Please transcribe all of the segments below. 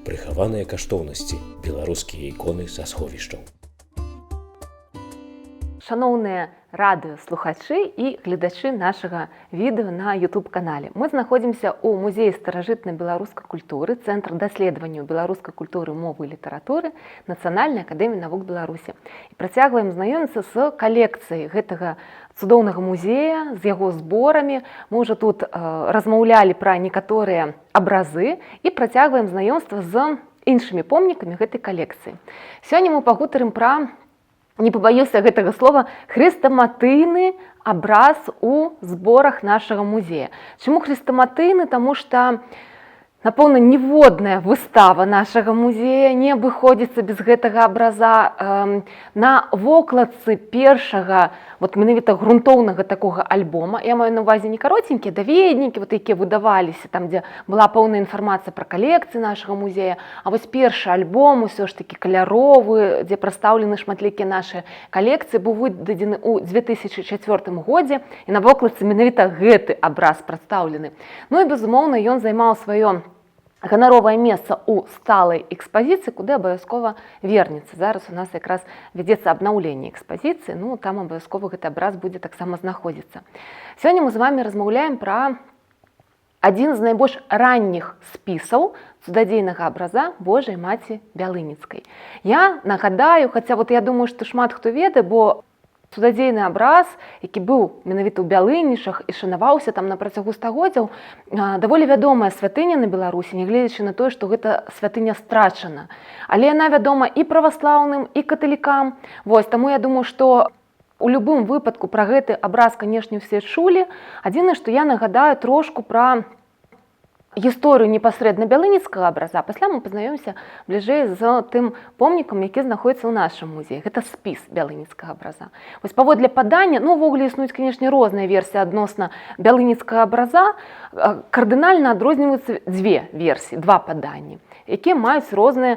Прыхаваныя каштоўнасці, беларускія іконы са сховішчаў. Шановныя радыёслухачы і гледачы нашага відэо на YouTube-канале. Мы знаходзімся ў музеі старажытнай беларускай культуры, Цэнтр даследаванняў беларускай культуры, мовы і літаратуры Нацыянальнай акадэміі навук Беларусі. І працягваем знаёміцца з калекцыяй гэтага цудоўнага музея, з яго зборамі. Мы ўжо тут размаўлялі пра некаторыя абразы і працягваем знаёмства з іншымі помнікамі гэтай калекцыі. Сёння мы пагутарым пра, не побаюся гэтага слова, хрестаматыйны абраз у зборах нашага музея. Чаму хрестаматыйны? Таму што, напэўна, ніводная выстава нашага музея не абыходзіцца без гэтага абраза. На вокладцы першага, менавіта грунтоўнага такога альбома, я маю на ўвазе не каротенькія даведнікі, якія выдаваліся, там, дзе была пэўная інфармацыя пра калекцыі нашага музея, а вось першы альбом, усё ж такі каляровы, дзе прадстаўлены шматлікія нашы калекцыі, быў выдадзены ў 2004 годзе, і на вокладцы менавіта гэты абраз прадстаўлены. Ну і, безумоўна, ён займаў сваё ганаровае месца ў сталай экспазіцыі, куды абавязкова вернецца. Зараз у нас якраз вядзецца абнаўленне экспазіцыі, там абавязкова гэты абраз будзе таксама знаходзіцца. Сёння мы з вамі размаўляем пра адзін з найбольш ранніх спісаў цудадзейнага абраза Божай Маці Бялыніцкай. Я нагадаю, хаця я думаю, што шмат хто ведае, бо цудадзейны абраз, які быў менавіта ў Бялынішах і шанаваўся там на працягу стагоддзяў, даволі вядомая святыня на Беларусі, нягледзячы на тое, што гэта святыня страчана. Але яна вядома і праваслаўным, і каталікам. Таму я думаю, што у любым выпадку пра гэты абраз, канешне, усе чулі. Адзінае, што я нагадаю трошку пра гісторыю непасрэдна бялыніцкага абраза, пасля мы пазнаёмся бліжэй з тым помнікам, які знаходіцца ў нашым музеі. Гэта спіс бялыніцкага абраза. Паводле падання, увогуле існуюць, канешне, розныя версіі адносна бялыніцкага абраза. Кардынальна адрозніваюцца дзве версіі, два паданні, якія маюць рознае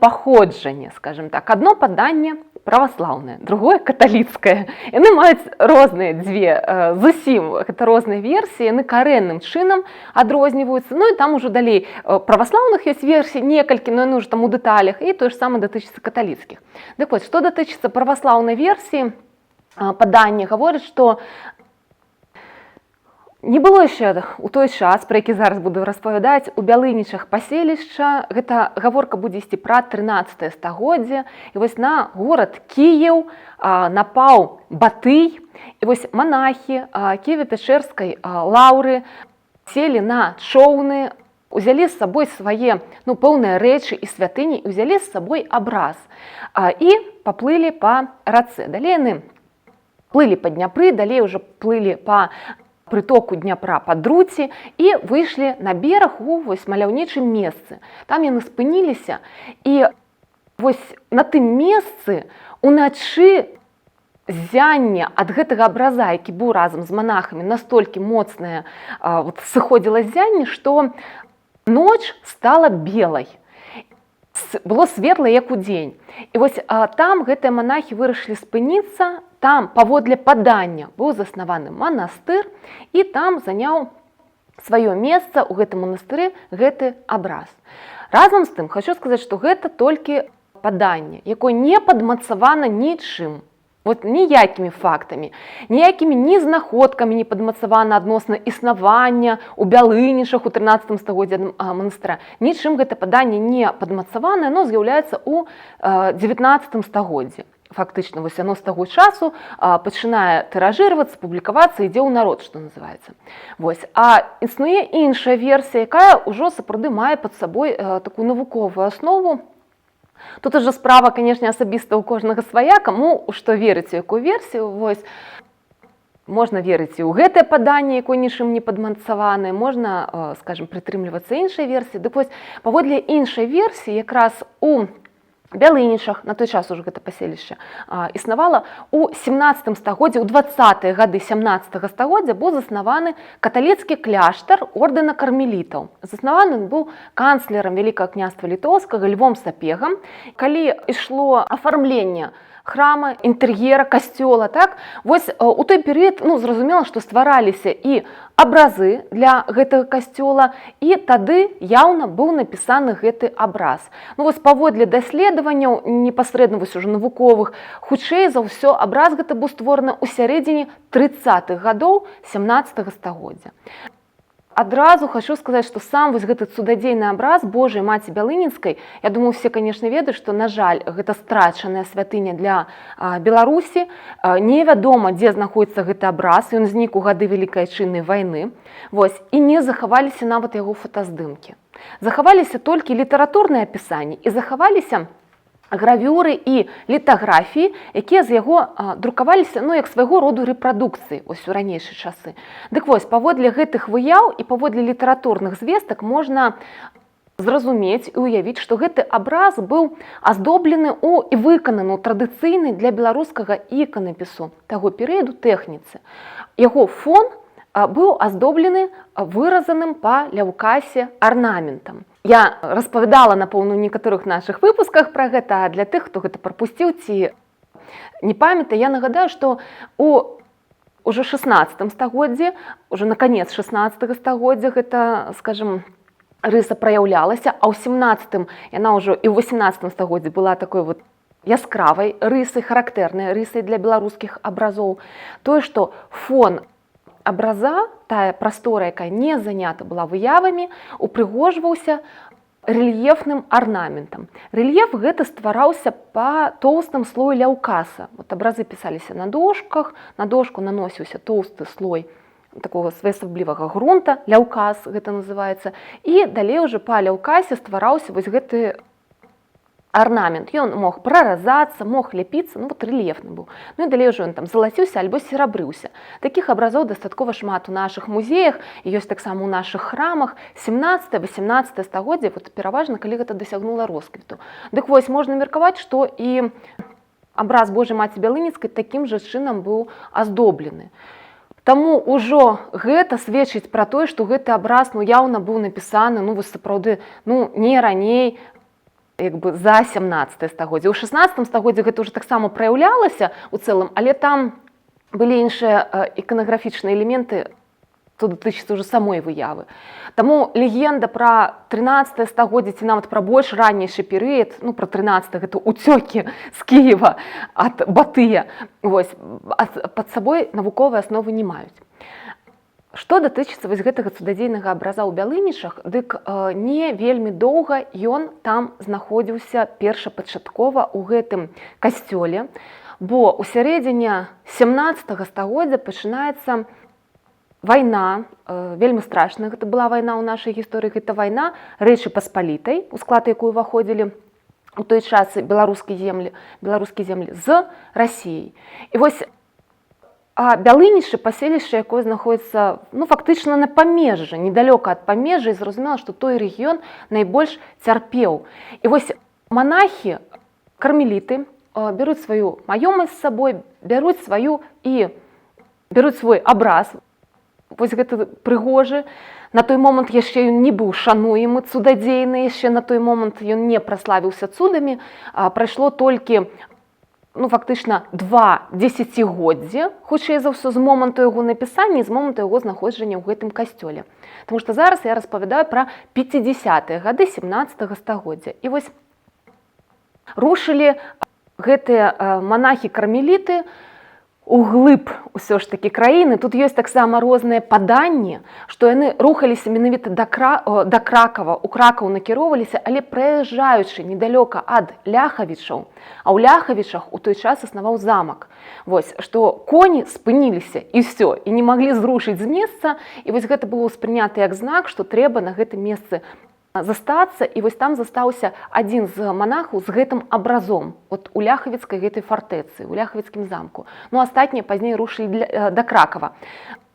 паходжанне, скажем так. Адно паданне праваслаўнае, другое каталіцкае. Яны маюць розныя дзве, зусім гэта розныя версіі, яны карэнным чынам адрозніваюцца. І там ужо далей праваслаўных ёсць версій некалькі, но яны ўжо там у дэталях, і тое ж самае датычыцца каталіцкіх. Дык вось, што датычыцца праваслаўнай версіі, паданне гаворыць, што не было яшчэ у той час, пра які зараз буду распавядаць, у Бялынічах паселішча. Гэта гаворка будзе ісці пра 13 стагоддзе. І вось на горад Кіеў напаў Батый. І вось манахі Кіева-Пячэрскай лаўры селі на чоўны, узялі з сабой свае пэўныя рэчы і святыні, і ўзялі з сабой абраз. І паплылі па рацэ. Далей яны плылі па Дняпры, далей ўжо плылі па прытоку Дняпра па Друці і выйшлі на бераг у маляўнічым месцы. Там яны спыніліся, і вось на тым месцы уначы ззянне ад гэтага абраза, які быў разам з манахамі, настолькі моцнае сыходзіла ззянне, што ноч стала белай. Было светла, як удзень. І вось там гэтыя манахі вырашылі спыніцца. Там, паводле падання, быў заснаваны манастыр, і там заняў сваё месца ў гэтым манастыры гэты абраз. Разам з тым, хочу сказаць, што гэта толькі паданне, якое не падмацавана нічым, ніякімі фактамі, ніякімі ні знаходкамі не падмацавана адносна існавання ў Бялынішах у 13 стагоддзі манастыра. Нічым гэта паданне не падмацавана, яно з'яўляецца ў 19 стагоддзі. Фактычна, яно з таго часу пачынае тыражыравацца, публікавацца, ідзе ў народ, што называецца. А існуе іншая версія, якая ўжо сапраўды мае пад сабой такую навуковую аснову. Тут ужо справа, канешне, асабіста ў кожнага свая, каму ў што верыць, у якую версію. Можна верыць і ў гэтае паданне, якое нічым не падмацаванае, можна, скажем, прытрымлівацца іншай версіі. Паводле іншай версіі, якраз у Бялынішах, на той час ужо гэта паселішча існавала, у 17 стагоддзі, у 20-е гады 17 стагоддзя быў заснаваны каталіцкі кляштар ордэна кармелітаў. Заснаваны ён быў канцлерам Вялікага княства Літоўскага Львом Сапегам. Калі ішло афармленне храма, інтэр'ера касцёла, так? Вось у той перыяд, ну, зразумела, што ствараліся і абразы для гэтага касцёла, і тады яўна быў напісаны гэты абраз. Ну, вось паводле даследаванняў, непасрэдна вось ужо навуковых, хутчэй за ўсё абраз гэта быў створаны ў сярэдзіне 30-х гадоў 17 стагоддзя. Адразу хочу сказаць, што сам вось гэты цудадзейны абраз Божай Маці Бялынінскай, я думаю, все, конечно, ведаюць, што, на жаль, гэта страчаная святыня для Беларусі. Невядома, дзе знаходзіцца гэты абраз, ён знік у гады Вялікай Адчыннай вайны. Вось, і не захаваліся нават яго фотаздымкі. Захаваліся толькі літаратурныя апісанні і захаваліся гравюры і літаграфіі, якія з яго друкаваліся, ну, як свайго роду рэпрадукцыі ось у ранейшыя часы. Дык вось, паводле гэтых выяў і паводле літаратурных звестак можна зразумець і ўявіць, што гэты абраз быў аздоблены і выкананы ў традыцыйнай для беларускага іканапісу таго перыяду тэхніцы. Яго фон быў аздоблены выразаным па ляўкасе арнаментам. Я распавядала, напэўна, у некаторых нашых выпусках пра гэта, а для тых, хто гэта прапусціў ці не памятае, я нагадаю, што ўжо 16 стагоддзі, ўжо на канец 16 стагоддзя гэта, скажем, рыса праяўлялася, а ў 17-м яна ўжо і ў 18 стагоддзі была такой вот яскравай рысай, характэрнай рысай для беларускіх абразоў. Тое, што фон абраза, тая прастора, якая не занята была выявамі, упрыгожваўся рэльефным арнаментам. Рэльеф гэта ствараўся па тоўстым слою ляўкаса. Вот абразы пісаліся на дошках, на дошку наносіўся тоўсты слой такого своеасаблівага грунта, ляўкас гэта называецца, і далей уже па ляўкасе ствараўся вось гэты арнамент. Ён мог праразацца, мог ляпіцца, ну вот рэльефны быў. Ну і далей уже ён там залаціўся альбо серабрыўся. Такіх абразоў дастаткова шмат у нашых музеях, і ёсць таксама у нашых храмах. 17-18 стагоддзе, вот пераважна, калі гэта дасягнула росквіту. Дык вось, можна меркаваць, што і абраз Божай Маці Бялынінскай такім жа чынам быў аздоблены. Таму ўжо гэта сведчыць пра тое, што гэты абраз, ну, яўна быў напісаны, ну, вось сапраўды, ну, не раней, як бы за 17 стагоддзе. У 16 стагоддзе гэта ўжо таксама праяўлялася ў цэлым, але там былі іншыя іканаграфічныя элементы, што датычыцца ўжо самой выявы. Таму легенда пра 13 стагоддзе ці нават пра больш ранейшы перыяд, ну, пра 13 гэта уцёкі з Кіева ад Батыя, вось, пад сабой навуковыя асновы не маюць. Што датычыцца вось гэтага цудадзейнага абраза ў Бялынічах, дык не вельмі доўга ён там знаходзіўся першапачаткова ў гэтым касцёле, бо ў сярэдзіне 17 стагоддзя пачынаецца вайна, вельмі страшная гэта была вайна ў нашай гісторыі, гэта вайна Рэчы Паспалітай, у склад якой уваходзілі у той час беларускія землі з Расіяй. І вось Бялынічы, паселішча, якое знаходіцца, ну, фактычна на памежжы, недалёка ад памежжа, і зразумела, што той рэгіён найбольш цярпеў. І вось манахі, кармеліты бяруць сваю маёмасць з сабой, бяруць свой абраз, вось гэты прыгожы. На той момант яшчэ ён не быў шануемы, цудадзейны, яшчэ на той момант ён не праславіўся цудамі, прайшло толькі, ну, фактычна 2 дзесяцігоддзі, хутчэй за ўсё, з моманту яго напісання і з моманту яго знаходжання ў гэтым касцёле. Таму што зараз я распавядаю пра 50-е гады 17 стагоддзя. І вось рушылі гэтыя манахі-кармеліты углыб ўсё ж такі краіны. Тут ёсць таксама розныя паданні, што яны рухаліся менавіта да Кракава, у Кракаў накіроўваліся, але праязджаючы недалёка ад Ляхавічаў, а ў Ляхавічах у той час існаваў замак. Вось, што коні спыніліся і ўсё, і не маглі зрушыць з месца, і вось гэта было ўспрынята як знак, што трэба на гэтым месцы застацца, і вось там застаўся адзін з манахаў з гэтым абразом, от у ляхавіцкай гэтай фартэцы, у ляхавіцкім замку. Ну, астатнія пазней рушылі да Кракава.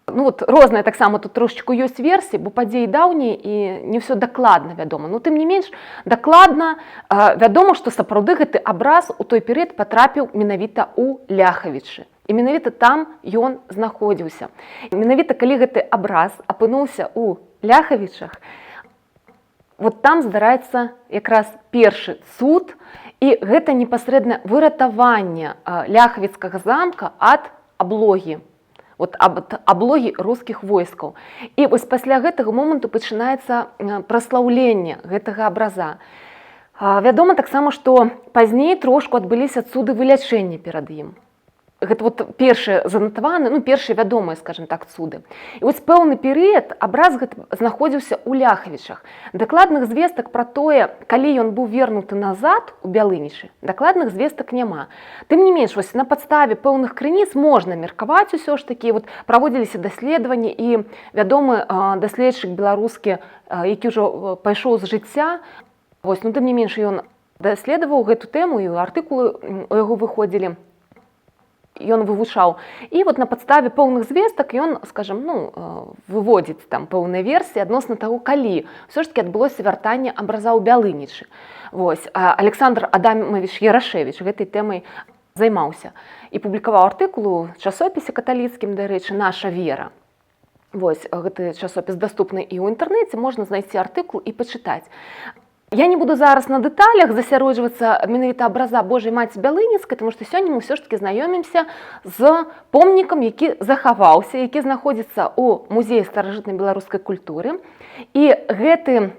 Ну, вот розныя таксама тут трошечку ёсць версіі, бо падзеі даўнія і не ўсё дакладна вядома. Ну, тым не менш, дакладна вядома, што сапраўды гэты абраз у той перыяд патрапіў менавіта ў Ляхавічы. І менавіта там ён знаходзіўся. І менавіта калі гэты абраз апынуўся ў Ляхавічах, вот там здараецца якраз першы цуд, І гэта непасрэдна выратаванне Ляхавіцкага замка ад аблогі. Аблогі рускіх войскаў. І вось пасля гэтага моманту пачынаецца праслаўленне гэтага абраза. Вядома таксама, што пазней трошку адбыліся цуды вылячэння перад ім. Гэта першыя занатаваны, першыя вядомыя, скажем так, цуды. І вось пэўны перыяд абраз знаходзіўся ў Ляхавічах. Дакладных звестак пра тое, калі ён быў вернуты назад у Бялынічы, дакладных звестак няма. Тым не менш, вось на падставе пэўных крыніц можна меркаваць усё ж такі, праводзіліся даследаванні, і вядомы даследчык беларускі, які ўжо пайшоў з жыцця, тым не менш ён даследаваў гэту тэму, і артыкулы у яго выходзілі. Ён вывучаў. І на падставе пэўных звестак ён, скажем, выводзіць там пэўныя версіі адносна таго, калі ўсё ж такі адбылося вяртанне абраза ў Бялынічы. Александр Адамович Ярашевіч гэтай тэмай займаўся і публікаваў артыкул у часопісе каталіцкім, дарэчы, «Наша вера». Гэты часопіс даступны і ў інтэрнэце, можна знайсці артыкул і пачытаць. Я не буду зараз на дэталях засяроджвацца менавіта абраза Божай Маці Бялыніцкай, тому што сёння мы ўсё ж такі знаёмімся з помнікам, які захаваўся, які знаходзіцца ў музеі старажытнай беларускай культуры. І гэты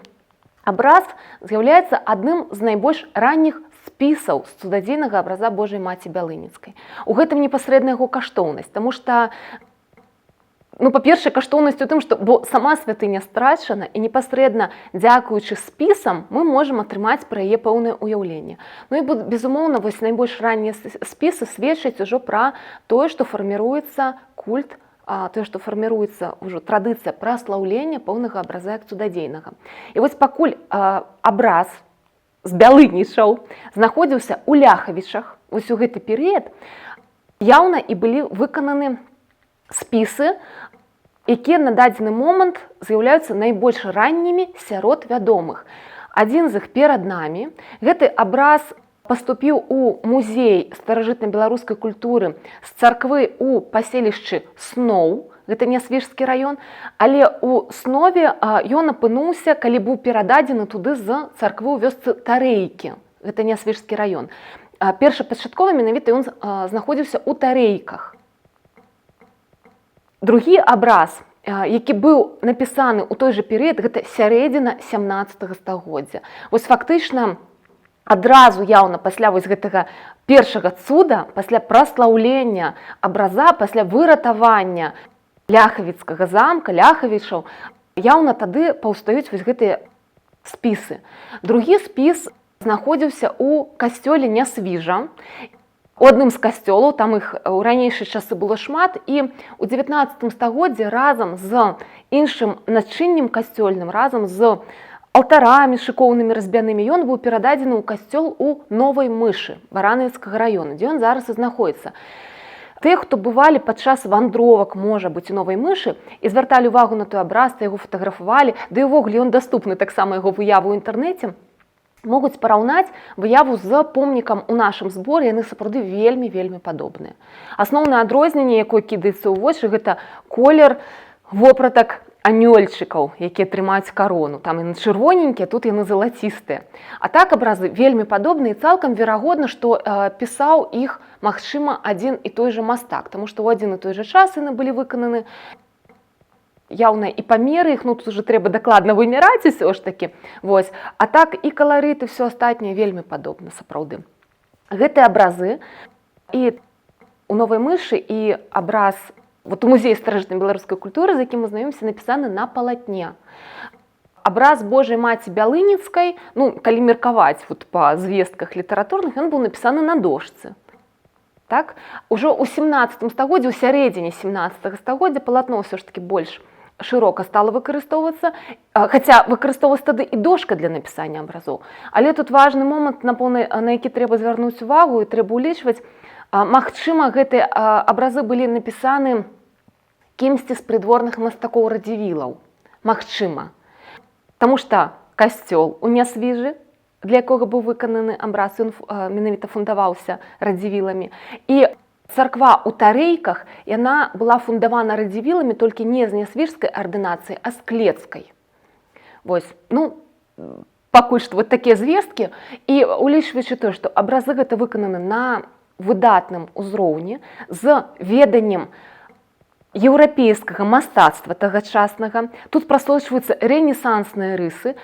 абраз з'яўляецца адным з найбольш ранніх спісаў з цудадзейнага абраза Божай Маці Бялыніцкай. У гэтым непасрэдна яго каштоўнасць, таму што па-першае, каштоўнасць у тым, што сама святыня страчана, і непасрэдна дзякуючы спісам мы можам атрымаць пра яе пэўнае ўяўленне. І, безумоўна, найбольш раннія спісы сведчаць ужо пра тое, што фарміруецца культ, тое, што фарміруецца ўжо традыцыя праслаўлення пэўнага абраза як цудадзейнага. І пакуль абраз з Бялынічаў знаходзіўся ў Ляхавічах, у гэты перыяд, яўна і былі выкананы спісы, якія на дадзены момант з'яўляюцца найбольш раннімі сярод вядомых. Адзін з іх перад намі. Гэты абраз паступіў у музей старажытнай беларускай культуры з царквы ў паселішчы Сноў, гэта Нясвіжскі раён, але ў Снове ён апынуўся, калі быў перададзены туды з царквы ў вёсцы Тарэйкі, гэта Нясвіжскі раён. Першапачаткова менавіта ён знаходзіўся ў Тарэйках. Другі абраз, які быў напісаны ў той жа перыяд, гэта сярэдзіна 17 стагоддзя. Фактычна, адразу яўна пасля гэтага першага цуда, пасля праслаўлення абраза, пасля выратавання Ляхавіцкага замка, Ляхавічаў, яўна тады паўстаюць гэтыя спісы. Другі спіс знаходзіўся ў касцёле Нясвіжа. У адным з касцёлаў, там іх у ранейшыя часы было шмат, і ў 19 стагоддзі разам з іншым начыннем касцёльным, разам з алтарамі шыкоўнымі разьбянымі, ён быў перададзены ў касцёл у Новай Мышы Баранавіцкага раёна, дзе ён зараз і знаходзіцца. Тыя, хто бывалі падчас вандровак, можа быць, у Новай Мышы і звярталі ўвагу на той абраз, яго фатаграфавалі, ды і ўвогуле ён даступны таксама яго выяву ў інтэрнэце, могуць параўнаць выяву з помнікам у нашым зборы, яны сапраўды вельмі падобныя. Асноўнае адрозненне, якое кідаецца ў вочы, гэта колер вопратак анёльчыкаў, якія трымаюць карону. Там яны чырвоненькія, тут яны залацістыя. А так абразы вельмі падобныя, і цалкам верагодна, што пісаў іх, магчыма, адзін і той жа мастак, таму што ў адзін і той жа час яны былі выкананы. Яўна і памеры іх, тут уже трэба дакладна вымяраць усё ж такі. А так і каларыт, і все астатняе вельмі падобна сапраўды. Гэтыя абразы і у Новай Мышы, і абраз у музеі старажытнай беларускай культуры, з якім мы знаёмімся, напісаны на палатне. Абраз Божай Маці Бялыніцкай, калі меркаваць па звестках літаратурных, ён быў напісаны на дошцы. Ужо ў 17 стагоддзі, у сярэдзіне 17 стагоддзя палатно ўсё ж такі больш шырока стала выкарыстоўвацца, хаця выкарыстоўвалася тады і дошка для напісання абразоў. Але тут важны момант, на які трэба звярнуць увагу і трэба ўлічваць. Магчыма, гэтыя абразы былі напісаны кімсьці з прыдворных мастакоў-радзівілаў. Магчыма. Таму што касцёл у Нясвіжы, для якога быў выкананы абраз, ён менавіта фундаваўся радзівіламі. І царква ў Тарэйках, яна была фундавана радзівіламі толькі не з нясвіжскай ардынацыі, а з клецкай. пакуль што вот такія звесткі, і улічваючы тое, што абразы гэта выкананы на выдатным узроўні з веданнем еўрапейскага мастацтва тагачаснага. Тут прасочваюцца рэнесансныя рысы.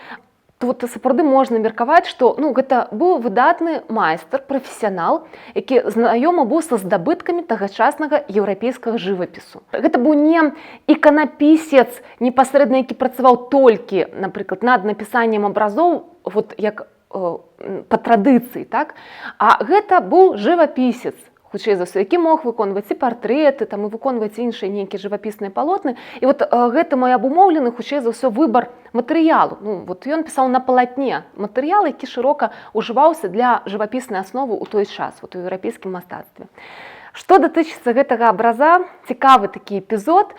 Тут сапраўды можна меркаваць, што гэта быў выдатны майстар, прафесіянал, які знаёмы быў са здабыткамі тагачаснага еўрапейскага жывапісу. Гэта быў не іканапісец непасрэдна, які працаваў толькі, напрыклад, над напісаннем абразоў, вот як па традыцыі, так? А гэта быў жывапісец, хутчэй за ўсё, які мог выконваць і партрэты, там, і выконваць іншыя нейкія жывапісныя палотны. І вот гэта мой абумоўлены, хутчэй за ўсё, выбар матэрыялу. Вот ён пісаў на палатне матэрыял, які шырока ўжываўся для жывапіснай асновы ў той час, вот, у еўрапейскім мастацтве. Што датычыцца гэтага абраза, цікавы такі эпізод.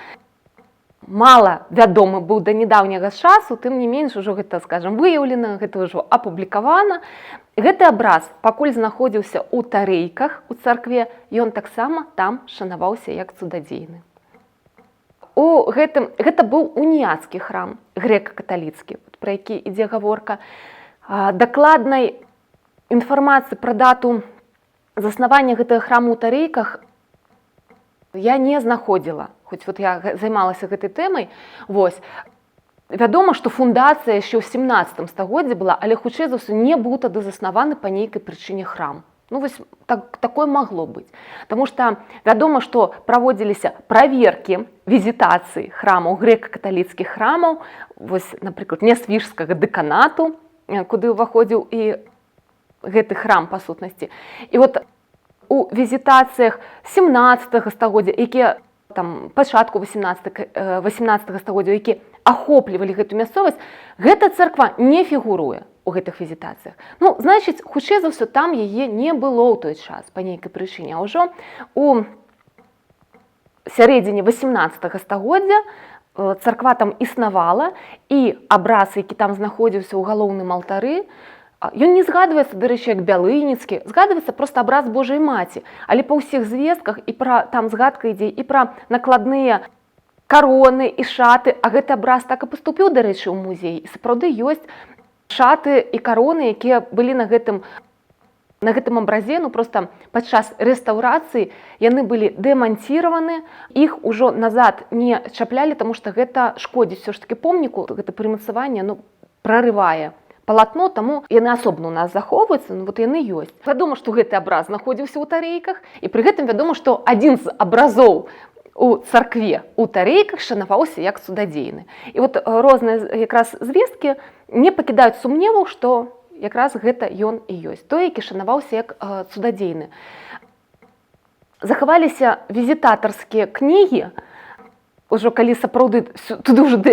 Мала вядомы быў да нядаўняга часу, тым не менш ужо гэта, скажам, выяўлена, гэта ўжо апублікавана. Гэты абраз пакуль знаходзіўся ў тарэйках у царкве, ён таксама там шанаваўся як цудадзейны. Гэта быў уніяцкі храм, грэка-каталіцкі, пра які ідзе гаворка. Дакладнай інфармацыі пра дату заснавання гэтага храму ў тарэйках я не знаходзіла, хоць вот я займалася гэтай тэмай. Вось. Вядома, што фундацыя яшчэ ў 17 стагоддзі была, але хутчэй за ўсё не быў тады заснаваны па нейкай прычыне храм. Вось такое магло быць. Таму што вядома, што праводзіліся праверкі візітацыі храмаў, грэка-каталіцкіх храмаў, вось, напрыклад, нясвіжскага дэканату, куды ўваходзіў і гэты храм па сутнасці. І вот у візітацыях 17 стагоддзя, якія там пачатку 18 стагоддзя, які ахоплівалі гэту мясцовасць, гэта царква не фігуруе у гэтых візітацыях. Значыць, хутчэй за ўсё, там яе не было ў той час па нейкай прычыне. А ўжо у сярэдзіне 18 стагоддзя царква там існавала, і абраз, які там знаходзіўся ў галоўным алтары, ён не згадваецца, дарэчы, як бялыніцкі, згадваецца проста абраз Божай Маці. Але па ўсіх звестках і там згадка ідзе і пра накладныя кароны і шаты, а гэты абраз так і паступіў, дарэчы, у музей. І сапраўды ёсць шаты і кароны, якія былі на гэтым абразе, проста падчас рэстаўрацыі яны былі дэманціраваны, іх ужо назад не чаплялі, таму што гэта шкодзіць ўсё ж такі помніку, гэта прымацаванне прарывае палатно, таму яны асобна у нас захоўваюцца, вот яны ёсць. Вядома, што гэты абраз знаходзіўся ў тарэйках, і пры гэтым вядома, што адзін з абразоў у царкве у тарэйках шанаваўся як цудадзейны. І вот розныя якраз звесткі не пакідаюць сумневаў, што якраз гэта ён і ёсць, той, які шанаваўся як цудадзейны. Захаваліся візітатарскія кнігі, ужо калі сапраўды,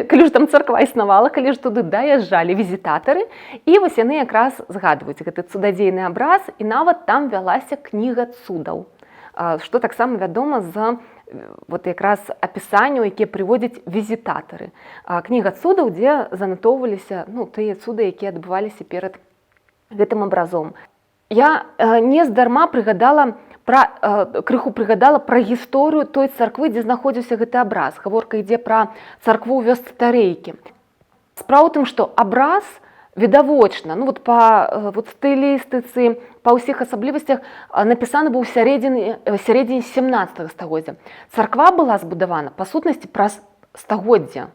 калі ж там царква існавала, калі ж туды даязджалі візітатары, і вось яны якраз згадваюць гэты цудадзейны абраз, і нават там вялася кніга цудаў, што таксама вядома з вот якраз апісанняў, якія прыводзяць візітатары. Кніга цудаў, дзе занатоўваліся тыя цуды, якія адбываліся перад гэтым абразом. Я не здарма крыху прыгадала пра гісторыю той царквы, дзе знаходзіўся гэты абраз. Гаворка ідзе пра царкву ў вёсцы Тарэйкі. Справа ў тым, што абраз відавочна, па стылістыцы, па ўсіх асаблівасцях напісаны быў у сярэдзіне 17 стагоддзя. Царква была збудавана, па сутнасці, праз стагоддзя.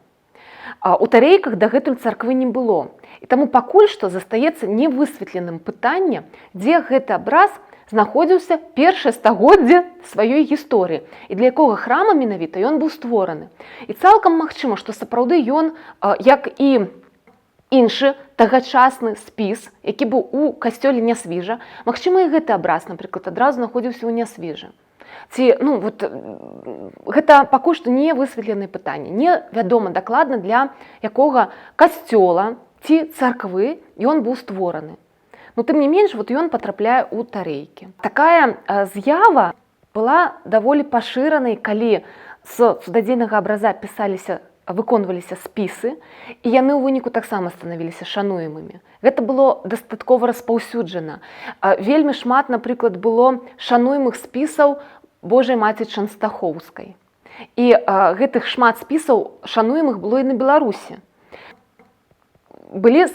У Тарэйках дагэтуль царквы не было. І таму пакуль што застаецца невысветленым пытанне, дзе гэты абраз знаходзіўся першае стагоддзе сваёй гісторыі, і для якога храма менавіта ён быў створаны. І цалкам магчыма, што сапраўды ён, як і іншы тагачасны спіс, які быў у касцёле Нясвіжа, магчыма, і гэты абраз, напрыклад, адразу знаходзіўся ў Нясвіжы. Гэта пакуль што не высветленае пытанне. Невядома дакладна, для якога касцёла ці царквы ён быў створаны. Тым не менш, ён патрапляе ў Тарэйкі. Такая з'ява была даволі пашыранай, калі з цудадзейнага абраза выконваліся спісы, і яны ў выніку таксама станавіліся шануемымі. Гэта было дастаткова распаўсюджана. Вельмі шмат, напрыклад, было шануемых спісаў Божай Маці Чанстахоўскай. І гэтых шмат спісаў шануемых было і на Беларусі. былі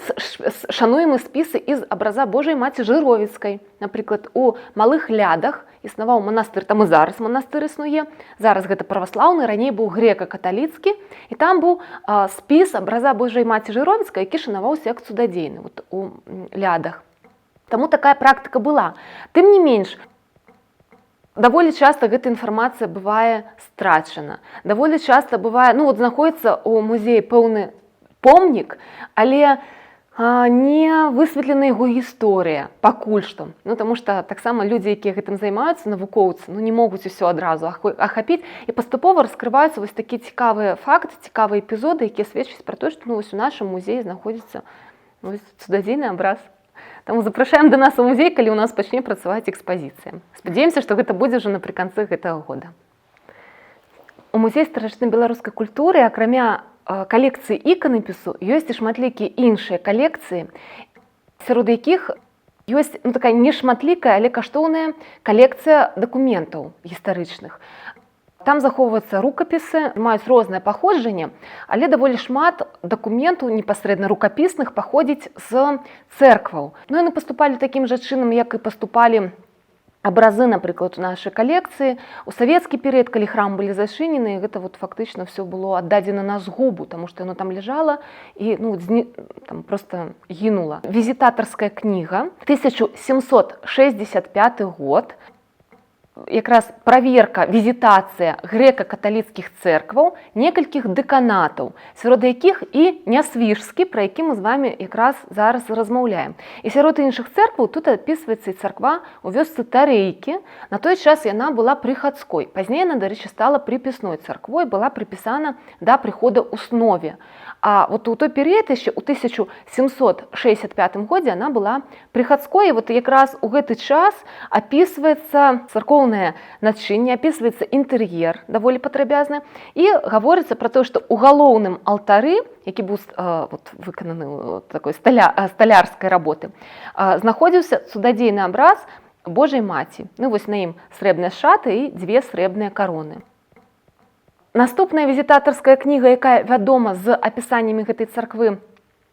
шануемыя спісы з абраза Божай Маці Жыровіцкай. Напрыклад, у Малых Лядах існаваў манастыр, там і зараз манастыр існуе. Зараз гэта праваслаўны, раней быў грэка-каталіцкі, і там быў спіс абраза Божай Маці Жыровіцкай, які шанаваўся як цудадзейны у Лядах. Таму такая практыка была. Тым не менш, даволі часта гэта інфармацыя бывае страчана. Даволі часта бывае, знаходіцца ў музеі пэўны помнік, але не высветлена яго гісторыя пакуль што. Таму што таксама людзі, якія гэтым займаюцца, навукоўцы, не могуць усё адразу ахапіць, і паступова раскрываюцца вось такія цікавыя факты, цікавыя эпізоды, якія сведчаць пра тое, што у нашым музеі знаходзіцца цудадзейны абраз. Таму запрашаем да нас у музей, калі ў нас пачне працаваць экспазіцыя. Спадзяёмся, што гэта будзе ўжо напрыканцы гэтага года. У музеі старажытнай беларускай культуры, акрамя калекцыі іканапісу, ёсць і шматлікія іншыя калекцыі, сярод якіх ёсць такая нешматлікая, але каштоўная калекцыя дакументаў гістарычных. Там захоўваюцца рукапісы, маюць рознае паходжанне, але даволі шмат дакументаў непасрэдна рукапісных паходзіць з цэркваў. Яны паступалі такім жа чынам, як і паступалі абразы, напрыклад, у нашай калекцыі. У савецкі перыяд, калі храмы былі зачынены, гэта фактычна ўсё было аддадзена на згубу, таму што яно там ляжала і там проста гінула. Візітатарская кніга, 1765 год, якраз праверка, візітацыя грэка-каталіцкіх цэркваў, некалькіх дэканатаў, сярод якіх і Нясвіжскі, пра які мы з вамі якраз зараз размаўляем. І сярод іншых цэркваў тут апісваецца і царква у вёсцы Тарэйкі. На той час яна была прыхадской. Пазней яна, дарэчы, стала прыпісной царквой, была прыпісана да прыхода ў Снове. А у той перыяд яшчэ ў 1765 годзе яна была прыхадской. І якраз у гэты час апісваецца царкоўнае начынне, апісваецца інтэр'ер даволі падрабязны, і гаворыцца пра тое, што ў галоўным алтары, які быў выкананы ў такой сталярскай работы, знаходзіўся цудадзейны абраз Божай Маці. На ім срэбныя шаты і 2 срэбныя кароны. Наступная візітатарская кніга, якая вядома з апісаннямі гэтай царквы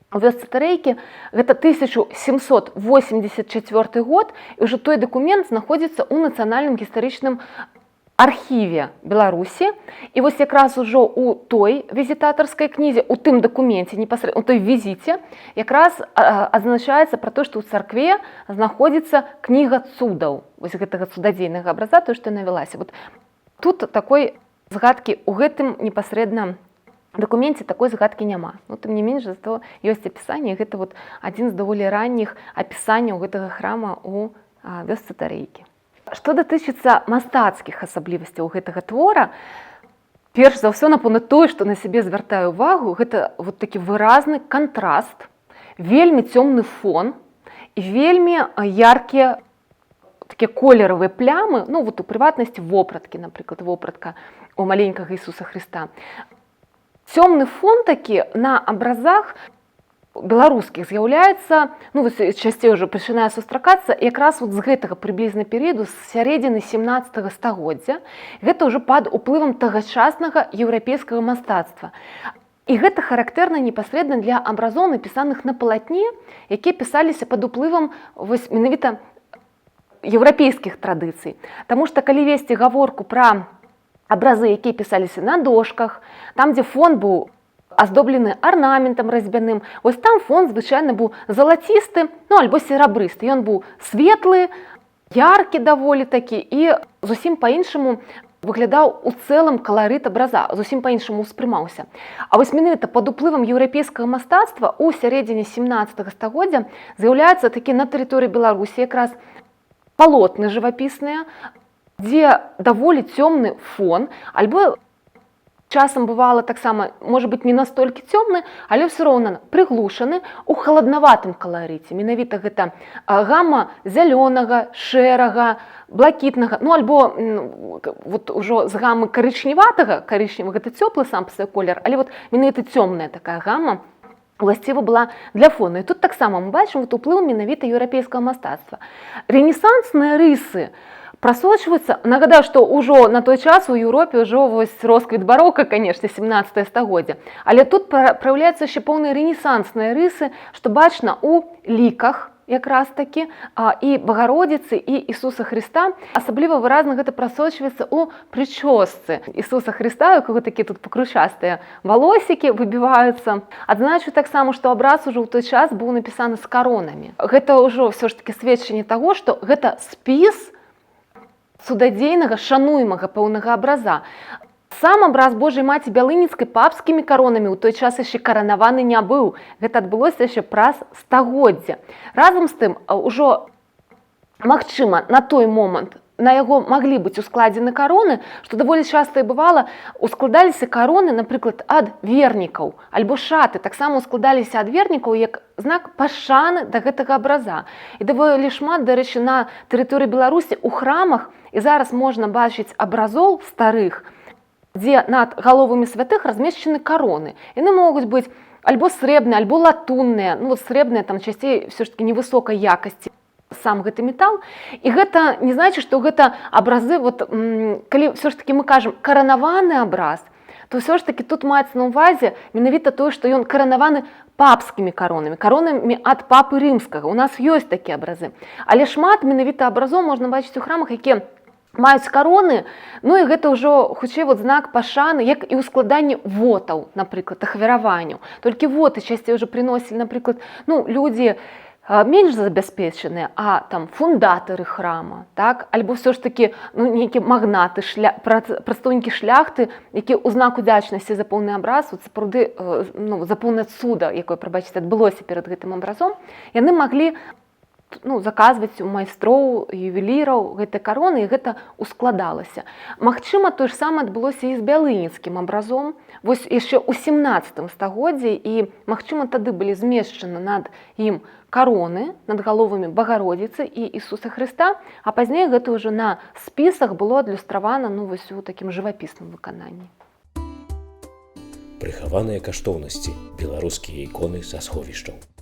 у вёсцы Тарэйкі, гэта 1784 год, і ўжо той дакумент знаходзіцца ў Нацыянальным гістарычным архіве Беларусі. І якраз ужо ў той візітатарскай кнізе, у тым дакуменце, непасрэдна у той візіце, якраз азначаецца пра то, што ў царкве знаходзіцца кніга цудаў, гэтага цудадзейнага абраза, то, што навялася. Тут такой згадкі ў гэтым непасрэдна дакуменце такой згадкі няма. Тым не менш, зато ёсць апісанне, гэта адзін з даволі ранніх апісанняў гэтага храма ў вёсцы Тарэйкі. Што датычыцца мастацкіх асаблівасцяў гэтага твора, перш за ўсё, напэўна, тое, што на сябе звяртаю увагу, гэта такі выразны кантраст, вельмі цёмны фон і вельмі яркія такія колеравыя плямы, у прыватнасці вопраткі, напрыклад, вопратка у маленькага Ісуса Хрыста. Цёмны фон такі на абразах беларускіх з'яўляецца, часцей ўжо пачынае сустракацца якраз з гэтага прыблізна перыяду, з сярэдзіны 17 стагоддзя. Гэта ўжо пад уплывам тагачаснага еўрапейскага мастацтва. І гэта характэрна непасрэдна для абразоў, напісаных на палатне, якія пісаліся пад уплывам менавіта еўрапейскіх традыцый. Таму што калі весці гаворку пра абразы, якія пісаліся на дошках, там, дзе фон быў аздоблены арнаментам разьбяным, там фон звычайна быў залацісты, альбо серабрысты. Ён быў светлы, яркі даволі такі, і зусім па-іншаму выглядаў у цэлым каларыт абраза, зусім па-іншаму ўспрымаўся. А менавіта пад уплывам еўрапейскага мастацтва ў сярэдзіне 17 стагоддзя з'яўляюцца такі на тэрыторыі Беларусі якраз палотны жывапісныя, дзе даволі цёмны фон, альбо часам бывала таксама, можа быць, не настолькі цёмны, але ўсё роўна прыглушаны ў халаднаватым каларыце. Менавіта гэта гама зялёнага, шэрага, блакітнага, альбо ўжо з гамы карычневатага, карычневага гэта цёплы сам па свой колер, але менавіта цёмная такая гама уласціва была для фону. І тут таксама мы бачым уплыў менавіта еўрапейскага мастацтва. Рэнесансныя рысы прасочваюцца. Нагадаю, што ўжо на той час у Еўропе ўжо вось росквіт барока, канешне, 17 стагоддзя. Але тут праяўляюцца яшчэ поўныя рэнесансныя рысы, што бачна ў ліках якраз такі і Багародзіцы, і Ісуса Хрыста. Асабліва выразна гэта прасочваецца ў прычосцы Ісуса Хрыста, у якога такія тут пакручастыя валосікі выбіваюцца. Адзначу таксама, што абраз ужо ў той час быў напісаны з каронамі. Гэта ўжо ўсё ж такі сведчанне таго, што гэта спіс цудадзейнага, шануемага пэўнага абраза. Сам абраз Божай Маці Бялыніцкай папскімі коронамі ў той час яшчэ каранаваны не быў. Гэта адбылося яшчэ праз стагоддзя. Разам з тым, ужо магчыма, на той момант на яго маглі быць ускладзены кароны, што даволі часта і бывала, ускладаліся кароны, напрыклад, ад вернікаў, альбо шаты таксама ускладаліся ад вернікаў як знак пашаны да гэтага абраза. І даволі шмат, дарэчы, на тэрыторыі Беларусі у храмах, і зараз можна бачыць абразоў старых, дзе над галовамі святых размешчаны кароны. Яны могуць быць альбо срэбныя, альбо латунныя. Ну, срэбныя там часцей все ж таки невысокай якасці сам гэты метал. І гэта не значыць, што гэта абразы, калі все ж таки мы кажам каранаваны абраз, то все ж таки тут маецца на ўвазе менавіта тое, што ён каранаваны папскімі коронамі, коронамі ад папы рымскага. У нас ёсць такія абразы. Але шмат менавіта абразоў можна бачыць у храмах, якія маюць кароны, ну і гэта ўжо хутчэй знак пашаны, як і ў складанні вотаў, напрыклад, ахвяраванняў. Толькі воты часцей ўжо прыносілі, напрыклад, людзі менш забяспечаныя, а там фундатары храма, так? Альбо все ж такі нейкі магнаты, прадстаўнікі шляхты, які ў знак удзячнасці за поўны абраз, сапраўды за поўнае цуда, якое, прабачце, адбылося перад гэтым абразом, яны маглі заказваць у майстроў, ювеліраў гэтыя кароны, і гэта ускладалася. Магчыма, тое ж самае адбылося і з бялыніцкім абразом. Вось яшчэ ў 17 стагоддзі, і магчыма, тады былі змешчаны над ім кароны, над галовамі Багародзіцы і Ісуса Хрыста, а пазней гэта ўжо на спісах было адлюстравана вось у такім жывапісным выкананні. Прыхаваныя каштоўнасці, беларускія іконы са сховішчаў.